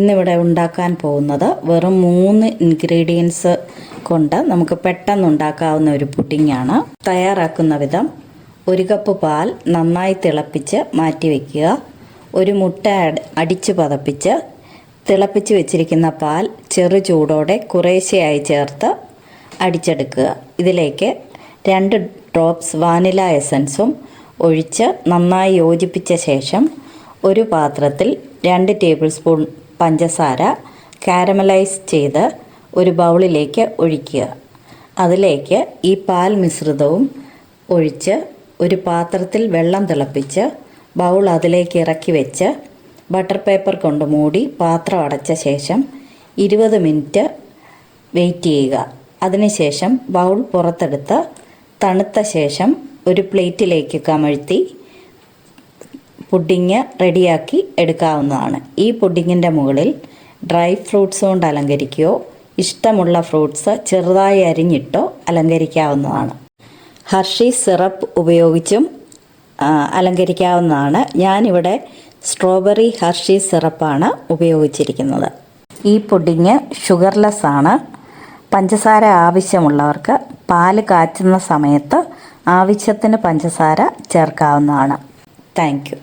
ഇന്നിവിടെ ഉണ്ടാക്കാൻ പോകുന്നത് വെറും 3 ഇൻഗ്രീഡിയൻസ് കൊണ്ട് നമുക്ക് പെട്ടെന്ന് ഉണ്ടാക്കാവുന്ന ഒരു പുഡിംഗാണ്. തയ്യാറാക്കുന്ന വിധം: 1 കപ്പ് പാൽ നന്നായി തിളപ്പിച്ച് മാറ്റി വയ്ക്കുക. ഒരു മുട്ട അടിച്ച് പതപ്പിച്ച് തിളപ്പിച്ച് വെച്ചിരിക്കുന്ന പാൽ ചെറു ചൂടോടെ കുറേശ്ശെയായി ചേർത്ത് അടിച്ചെടുക്കുക. ഇതിലേക്ക് 2 ഡ്രോപ്സ് വാനില എസൻസും ഒഴിച്ച് നന്നായി യോജിപ്പിച്ച ശേഷം ഒരു പാത്രത്തിൽ 2 ടേബിൾ സ്പൂൺ പഞ്ചസാര കാരമലൈസ് ചെയ്ത് ഒരു ബൗളിലേക്ക് ഒഴിക്കുക. അതിലേക്ക് ഈ പാൽ മിശ്രിതവും ഒഴിച്ച് ഒരു പാത്രത്തിൽ വെള്ളം തിളപ്പിച്ച് ബൗൾ അതിലേക്ക് ഇറക്കി വെച്ച് ബട്ടർ പേപ്പർ കൊണ്ട് മൂടി പാത്രം അടച്ച ശേഷം 20 മിനിറ്റ് വെയിറ്റ് ചെയ്യുക. അതിനുശേഷം ബൗൾ പുറത്തെടുത്ത് തണുത്ത ശേഷം ഒരു പ്ലേറ്റിലേക്ക് കമഴ്ത്തി പുഡിങ് റെഡിയാക്കി എടുക്കാവുന്നതാണ്. ഈ പുഡിങ്ങിൻ്റെ മുകളിൽ ഡ്രൈ ഫ്രൂട്ട്സ് കൊണ്ട് അലങ്കരിക്കുകയോ ഇഷ്ടമുള്ള ഫ്രൂട്ട്സ് ചെറുതായി അരിഞ്ഞിട്ടോ അലങ്കരിക്കാവുന്നതാണ്. ഹർഷീസ് സിറപ്പ് ഉപയോഗിച്ചും അലങ്കരിക്കാവുന്നതാണ്. ഞാനിവിടെ സ്ട്രോബെറി ഹർഷീസ് സിറപ്പാണ് ഉപയോഗിച്ചിരിക്കുന്നത്. ഈ പുഡിങ് ഷുഗർലെസ് ആണ്. പഞ്ചസാര ആവശ്യമുള്ളവർക്ക് പാല് കാച്ചുന്ന സമയത്ത് ആവശ്യത്തിന് പഞ്ചസാര ചേർക്കാവുന്നതാണ്. Thank you.